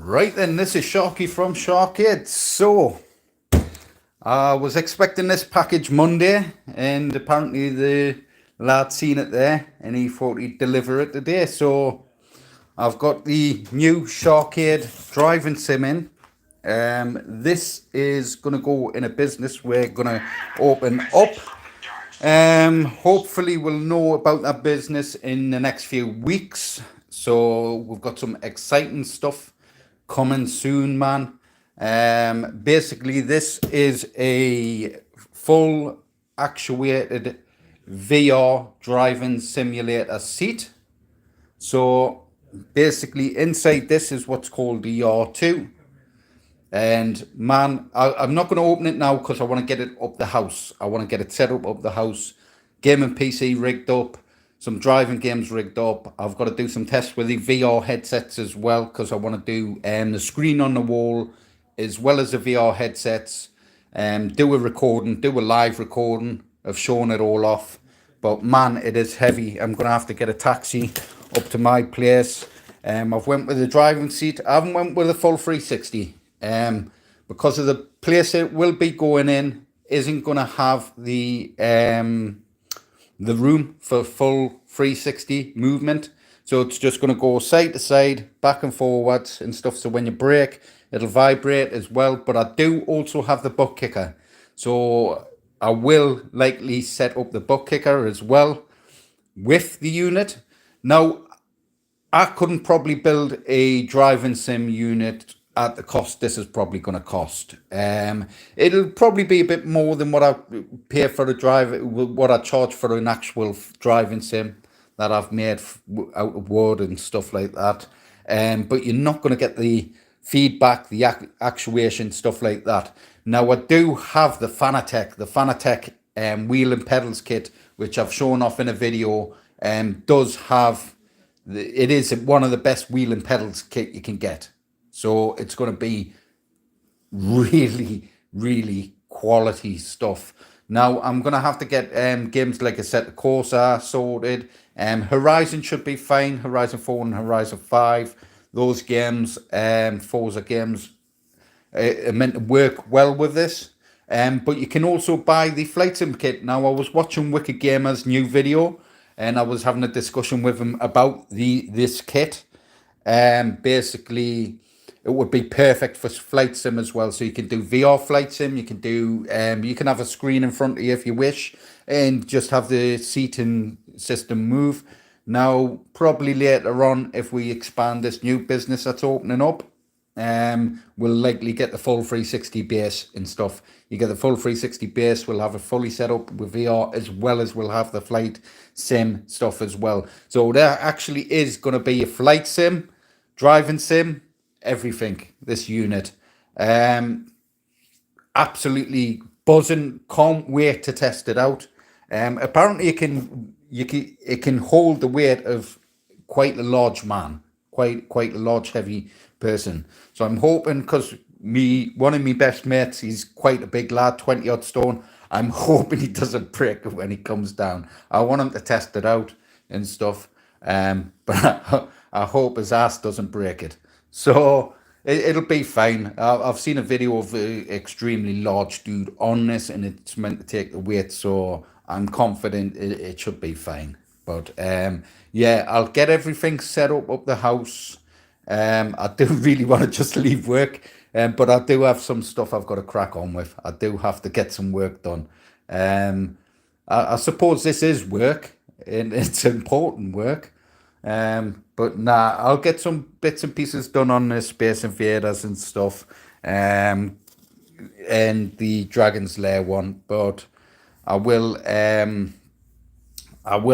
Right then, this is Sharky from SHAR-KADE. So, I was expecting this package Monday, and apparently the lad seen it there, and he thought he'd deliver it today. So, I've got the new SHAR-KADE driving sim in. This is going to go in a business we're going to open up. Hopefully we'll know about that business in the next few weeks. So we've got some exciting stuff coming soon, man. Basically this is a full actuated VR driving simulator seat. So basically inside this is what's called the R2. And man, I'm not going to open it now because I want to get it up the house. I want to get it set up the house. Gaming PC rigged up. Some driving games rigged up. I've got to do some tests with the VR headsets as well because I want to do the screen on the wall as well as the VR headsets. Do a recording, do a live recording of showing it all off. But man, it is heavy. I'm going to have to get a taxi up to my place. I've went with the driving seat. I haven't went with a full 360. Because of the place it will be going in isn't going to have the room for full 360 movement, so it's just going to go side to side, back and forwards and stuff. So when you brake, it'll vibrate as well. But I do also have the butt kicker, so I will likely set up the butt kicker as well with the unit. Now, I couldn't probably build a driving sim unit at the cost this is probably going to cost. It'll probably be a bit more than what I pay for the drive, what I charge for an actual driving sim that I've made out of wood and stuff like that. But you're not going to get the feedback, the actuation, stuff like that. Now I do have the PactoTech wheel and pedals kit, which I've shown off in a video. Does have it is one of the best wheel and pedals kit you can get. So it's going to be really, really quality stuff. Now, I'm going to have to get games, like I said, the Corsair sorted. Horizon should be fine. Horizon 4 and Horizon 5. Those games, Forza games, are meant to work well with this. But you can also buy the Flight Sim kit. Now, I was watching Wicked Gamer's new video, and I was having a discussion with him about this kit. Basically, it would be perfect for flight sim as well. So you can do VR flight sim. You can do you can have a screen in front of you if you wish, and just have the seating system move. Now, probably later on, if we expand this new business that's opening up, we'll likely get the full 360 base and stuff. You get the full 360 base. We'll have it fully set up with VR, as well as we'll have the flight sim stuff as well. So there actually is going to be a flight sim, driving sim, everything, this unit. Absolutely buzzing, can't wait to test it out. Apparently it can hold the weight of quite a large man, quite a large heavy person. So I'm hoping, because one of my best mates, he's quite a big lad, 20 odd stone. I'm hoping he doesn't break when he comes down. I want him to test it out and stuff. But I hope his ass doesn't break it. So it'll be fine. I've seen a video of an extremely large dude on this, and it's meant to take the weight, so I'm confident it should be fine. But yeah, I'll get everything set up the house. I do really want to just leave work, but I do have some stuff I've got to crack on with. I do have to get some work done. I suppose this is work, and it's important work. But nah, I'll get some bits and pieces done on the Space Invaders and stuff, and the Dragon's Lair one. But I will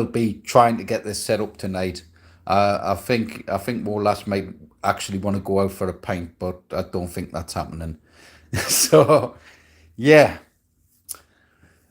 be trying to get this set up tonight. I think more last might actually want to go out for a pint, but I don't think that's happening. So yeah.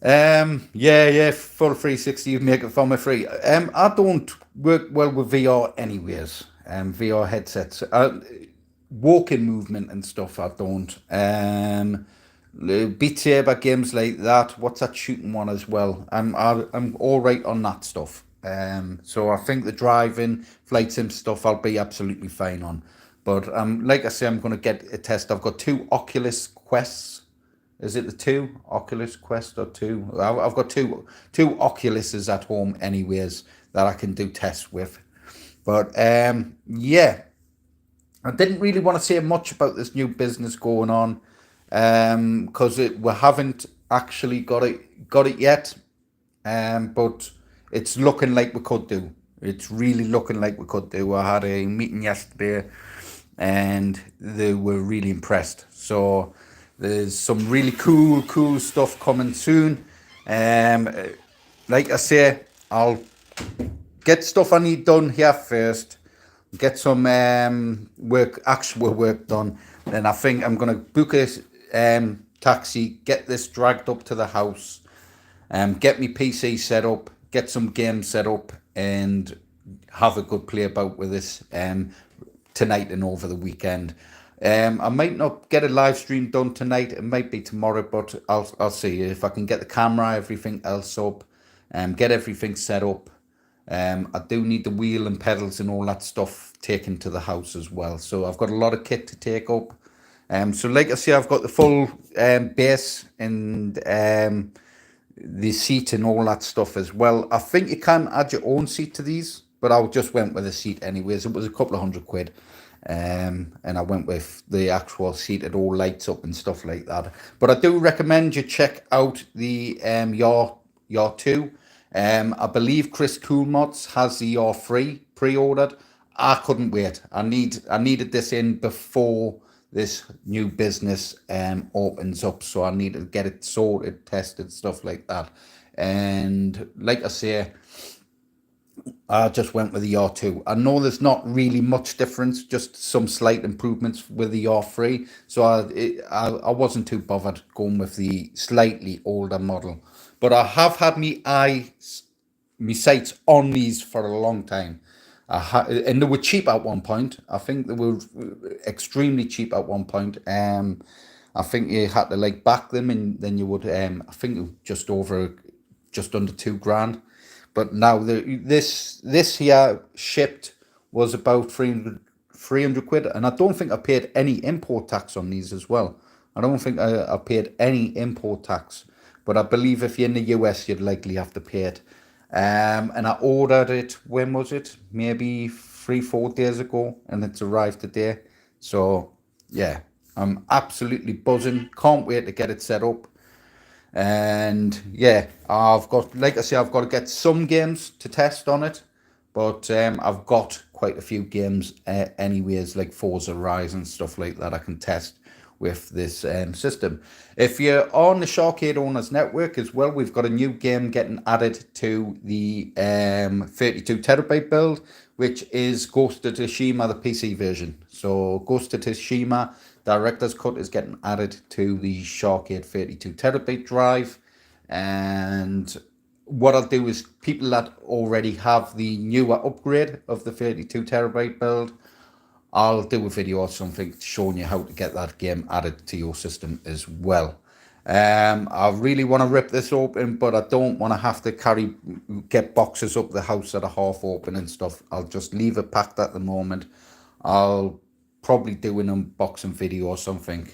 Full 360, you make it for me free. I don't work well with VR anyways. VR headsets, walking movement and stuff. I don't. Beat Saber games like that. What's that shooting one as well? I'm all right on that stuff. So I think the driving flight sim stuff I'll be absolutely fine on. But like I say, I'm going to get a test. I've got 2 Oculus Quests. Is it the 2 Oculus Quest or 2? I've got two Oculuses at home anyways that I can do tests with. But yeah, I didn't really want to say much about this new business going on because we haven't actually got it yet. But it's looking like we could do. It's really looking like we could do. I had a meeting yesterday and they were really impressed. So there's some really cool stuff coming soon. Like I say, I'll get stuff I need done here first. Get some actual work done. Then I think I'm gonna book a taxi, get this dragged up to the house, get my PC set up, get some games set up, and have a good play about with this tonight and over the weekend. I might not get a live stream done tonight. It might be tomorrow, but I'll see if I can get the camera, everything else up, get everything set up. I do need the wheel and pedals and all that stuff taken to the house as well. So I've got a lot of kit to take up. So like I say, I've got the full base and the seat and all that stuff as well. I think you can add your own seat to these, but I just went with a seat anyways. It was a couple of £100. And I went with the actual seat. It all lights up and stuff like that. But I do recommend you check out the YAR2. I believe Krisscoolmods has the YAR3 pre-ordered. I couldn't wait. I needed this in before this new business opens up, so I needed to get it sorted, tested, stuff like that. And like I say, I just went with the YAR2. I know there's not really much difference, just some slight improvements with the YAR3. So I wasn't too bothered going with the slightly older model. But I have had my sights on these for a long time. And they were cheap at one point. I think they were extremely cheap at one point. I think you had to like back them, and then you would. I think just under £2,000. But now this here shipped was about 300 £300, and I don't think I paid any import tax on these as well. I don't think I paid any import tax, but I believe if you're in the US, you'd likely have to pay it. And I ordered it, when was it? Maybe 3-4 days ago, and it's arrived today. So yeah, I'm absolutely buzzing. Can't wait to get it set up. And yeah, I've got, like I say, I've got to get some games to test on it, but I've got quite a few games anyways, like Forza Ryzen, stuff like that I can test with this system. If you're on the SHAR-KADE Owners Network as well, we've got a new game getting added to the 32 terabyte build, which is Ghost of Tsushima, the PC version. So Ghost of Tsushima Director's Cut is getting added to the SHAR-KADE 32 terabyte drive. And what I'll do is people that already have the newer upgrade of the 32 terabyte build, I'll do a video or something showing you how to get that game added to your system as well. I really want to rip this open, but I don't want to have to get boxes up the house that are half open and stuff. I'll just leave it packed at the moment. I'll probably do an unboxing video or something.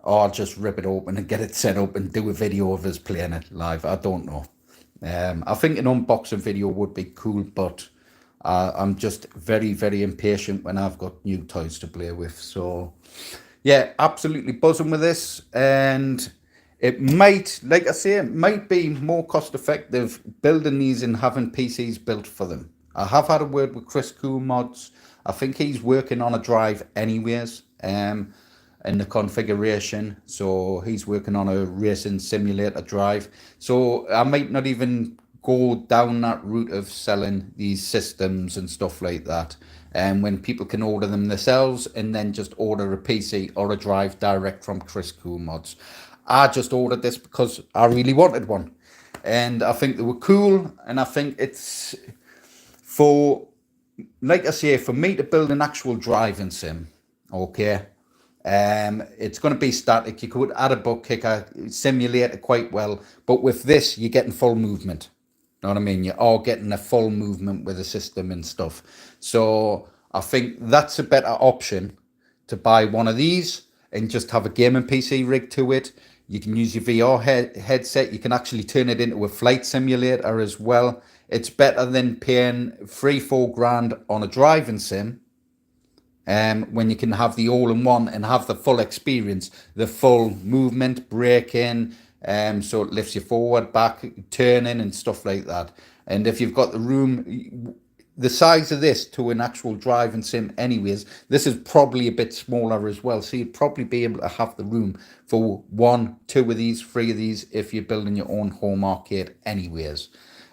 Or I'll just rip it open and get it set up and do a video of us playing it live. I don't know. I think an unboxing video would be cool, but I'm just very, very impatient when I've got new toys to play with. So yeah, absolutely buzzing with this. And it might, like I say, it might be more cost effective building these and having PCs built for them. I have had a word with Krisscoolmods. I think he's working on a drive anyways in the configuration. So he's working on a racing simulator drive. So I might not even go down that route of selling these systems and stuff like that. And when people can order them themselves and then just order a PC or a drive direct from Krisscoolmods. I just ordered this because I really wanted one. And I think they were cool. And I think it's for, like I say, for me to build an actual driving sim, okay, it's going to be static. You could add a butt kicker, simulate it quite well, but with this, you're getting full movement. Know what I mean? You're all getting a full movement with the system and stuff. So I think that's a better option to buy one of these and just have a gaming PC rig to it. You can use your VR headset. You can actually turn it into a flight simulator as well. It's better than paying 3-4 grand on a driving sim, when you can have the all-in-one and have the full experience, the full movement, braking, so it lifts you forward, back, turning and stuff like that. And if you've got the room, the size of this to an actual driving sim anyways, this is probably a bit smaller as well, so you'd probably be able to have the room for 1, 2 of these, 3 of these if you're building your own home arcade anyways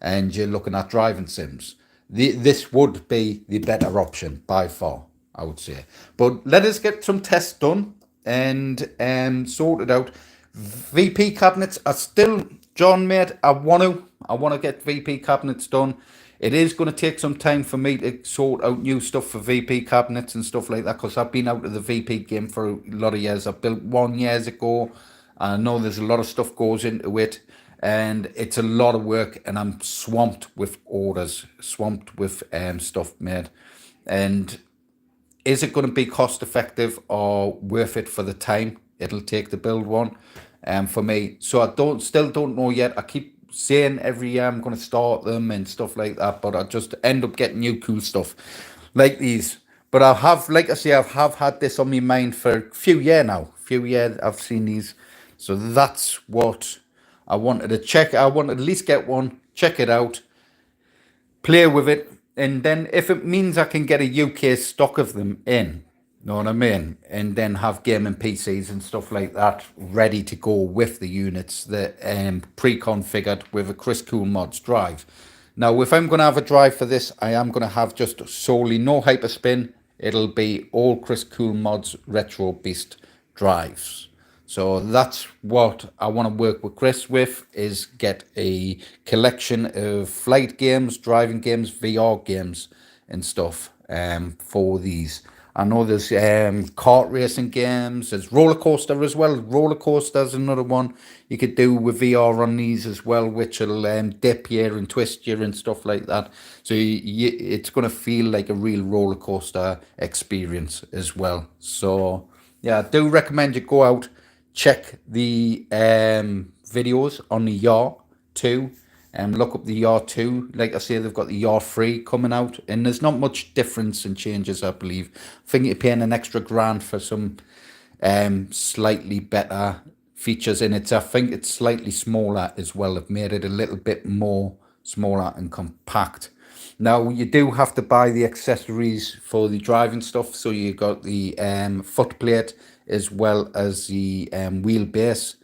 and you're looking at driving sims. This would be the better option by far, I would say. But let us get some tests done and sorted out. VP cabinets are still, John, mate, I want to get VP cabinets done. It is going to take some time for me to sort out new stuff for VP cabinets and stuff like that, because I've been out of the VP game for a lot of years. I built one years ago. I know there's a lot of stuff goes into it, and it's a lot of work, and I'm swamped with orders, swamped with stuff made. And is it going to be cost effective or worth it for the time it'll take to build one? For me, so I still don't know yet. I keep saying every year I'm going to start them and stuff like that, but I just end up getting new cool stuff like these. But I have, like I say, I have had this on my mind for a few years now. I've seen these, so that's what I wanted to check. I wanted to at least get one, check it out, play with it, and then if it means I can get a UK stock of them in, know what I mean, and then have gaming PCs and stuff like that ready to go with the units that pre-configured with a Krisscoolmods drive. Now, if I'm going to have a drive for this, I am going to have just solely no Hyperspin. It'll be all Krisscoolmods Retro Beast drives. So that's what I want to work with Chris with, is get a collection of flight games, driving games, VR games and stuff for these. I know there's kart racing games, there's roller coaster as well. Roller coaster's another one you could do with VR on these as well, which will dip you and twist you and stuff like that. So it's going to feel like a real roller coaster experience as well. So yeah, I do recommend you go out, check the videos on the YAR2. Look up the YAR2. Like I say, they've got the YAR3 coming out, and there's not much difference in changes, I believe. I think you're paying an extra grand for some slightly better features in it. I think it's slightly smaller as well. They've made it a little bit more smaller and compact. Now, you do have to buy the accessories for the driving stuff. So you got the foot plate as well as the wheelbase.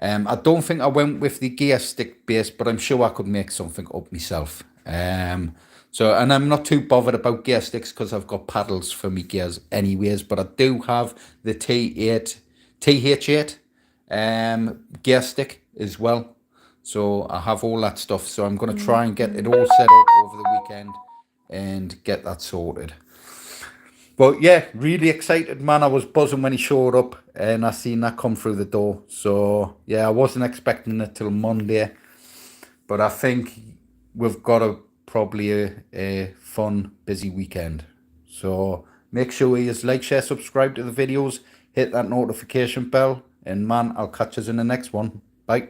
I don't think I went with the gear stick base, but I'm sure I could make something up myself. And I'm not too bothered about gear sticks because I've got paddles for my gears anyways, but I do have the TH8 gear stick as well. So I have all that stuff. So I'm going to try and get it all set up over the weekend and get that sorted. But yeah, really excited, man. I was buzzing when he showed up and I seen that come through the door. So yeah, I wasn't expecting it till Monday. But I think we've got probably a fun, busy weekend. So make sure you like, share, subscribe to the videos. Hit that notification bell. And man, I'll catch us in the next one. Bye.